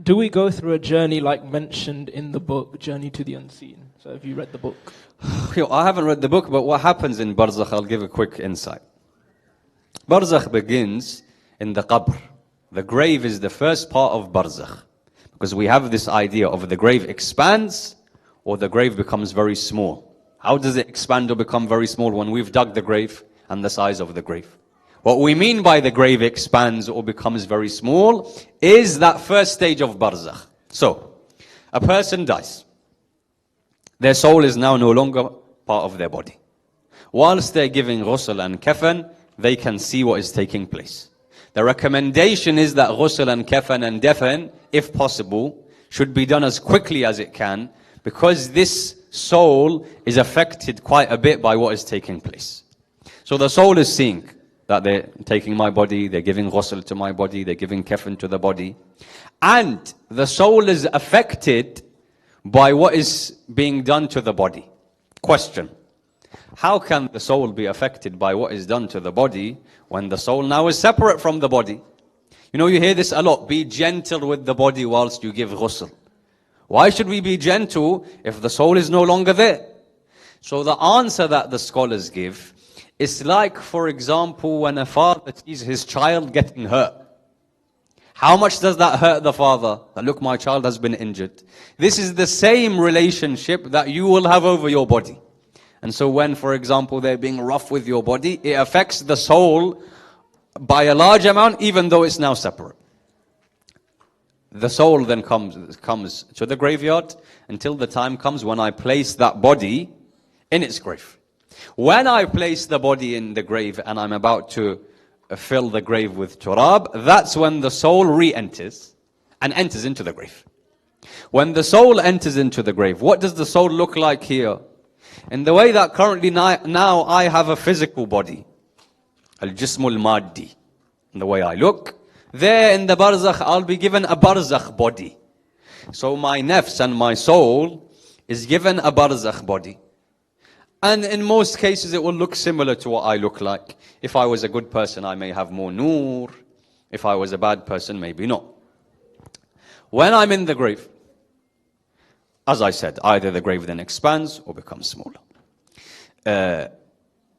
do we go through a journey like mentioned in the book, Journey to the Unseen? So have you read the book? I haven't read the book, but what happens in Barzakh, I'll give a quick insight. Barzakh begins in the qabr. The grave is the first part of Barzakh. Because we have this idea of the grave expands or the grave becomes very small. How does it expand or become very small when we've dug the grave and the size of the grave? What we mean by the grave expands or becomes very small is that first stage of Barzakh. So, a person dies. Their soul is now no longer part of their body. Whilst they're giving ghusl and kafan, they can see what is taking place. The recommendation is that ghusl and kafan and dafan, if possible, should be done as quickly as it can, because this soul is affected quite a bit by what is taking place. So the soul is seeing that they're taking my body, they're giving ghusl to my body, they're giving kafan to the body. And the soul is affected by what is being done to the body. Question: how can the soul be affected by what is done to the body when the soul now is separate from the body? You know, you hear this a lot. Be gentle with the body whilst you give ghusl. Why should we be gentle if the soul is no longer there? So the answer that the scholars give is like, for example, when a father sees his child getting hurt. How much does that hurt the father? That, look, my child has been injured. This is the same relationship that you will have over your body. And so when, for example, they're being rough with your body, it affects the soul by a large amount, even though it's now separate. The soul then comes to the graveyard until the time comes when I place that body in its grave. When I place the body in the grave and I'm about to fill the grave with turab, that's when the soul re-enters and enters into the grave. When the soul enters into the grave, what does the soul look like here? In the way that currently now I have a physical body, al-jismul maddi, in the way I look, there in the barzakh I'll be given a barzakh body. So my nafs and my soul is given a barzakh body. And in most cases it will look similar to what I look like. If I was a good person, I may have more noor. If I was a bad person, maybe not. When I'm in the grave, as I said, either the grave then expands or becomes smaller.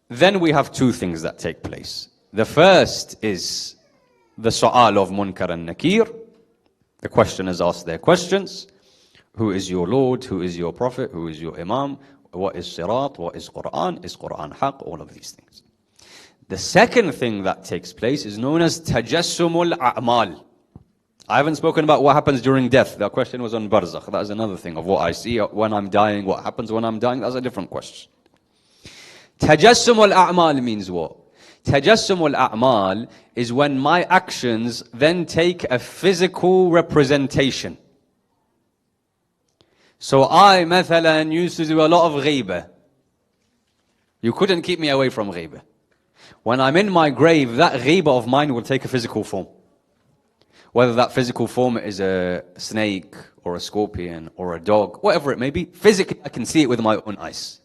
Then we have two things that take place. The first is the su'al of Munkar and Nakir. The questioners ask their questions. Who is your Lord? Who is your Prophet? Who is your Imam? What is Sirat? What is Quran? Is Quran Haq? All of these things. The second thing that takes place is known as Tajassumul A'mal. I haven't spoken about what happens during death. That question was on Barzakh. That is another thing of what I see when I'm dying, what happens when I'm dying. That's a different question. Tajassumul A'mal means what? Tajassumul A'mal is when my actions then take a physical representation. So I, mathalan, used to do a lot of ghaibah. You couldn't keep me away from ghaibah. When I'm in my grave, that ghaibah of mine will take a physical form. Whether that physical form is a snake or a scorpion or a dog, whatever it may be, physically I can see it with my own eyes.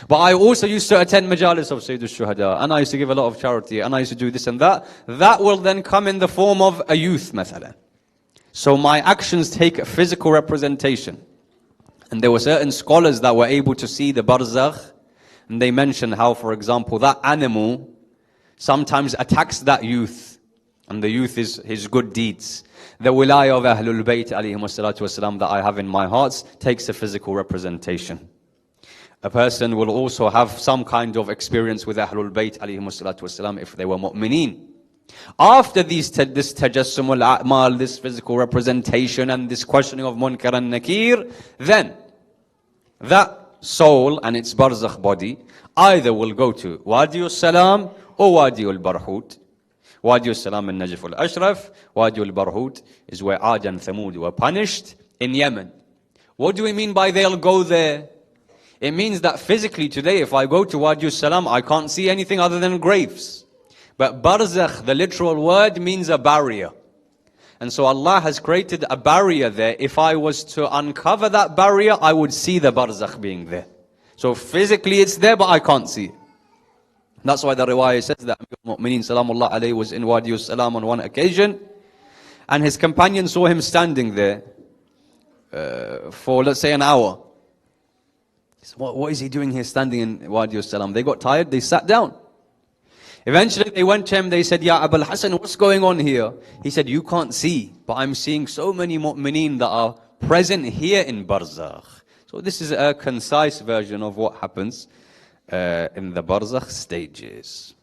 But I also used to attend majalis of Sayyid al-Shuhada, and I used to give a lot of charity, and I used to do this and that. That will then come in the form of a youth, mathalan. So my actions take a physical representation. And there were certain scholars that were able to see the barzakh, and they mentioned how, for example, that animal sometimes attacks that youth, and the youth is his good deeds. The wilayah of Ahlul Bayt alayhimu salatu wasalam that I have in my heart takes a physical representation. A person will also have some kind of experience with Ahlul Bayt alayhimu salatu wasalam if they were mu'mineen. After this tajassumul a'mal, this physical representation and this questioning of Munkar and Nakir, then that soul and its barzakh body either will go to Wadi al-Salam or Wadi al-Barhut. Wadi al-Salam and Najaf al-Ashraf. Wadi al-Barhut is where Ad and Thamud were punished in Yemen. What do we mean by they'll go there? It means that physically today, if I go to Wadi al-Salam, I can't see anything other than graves. But barzakh, the literal word, means a barrier. And so Allah has created a barrier there. If I was to uncover that barrier, I would see the barzakh being there. So physically it's there, but I can't see it. That's why the riwayah says that Amir al-Mu'mineen Salamullah alayhi was in Wadi al-Salam on one occasion. And his companion saw him standing there for, let's say, an hour. He said, what is he doing here standing in Wadi al-Salam? They got tired, they sat down. Eventually they went to him, they said, Ya Abul Hasan, what's going on here? He said, you can't see, but I'm seeing so many mu'mineen that are present here in Barzakh. So this is a concise version of what happens in the Barzakh stages.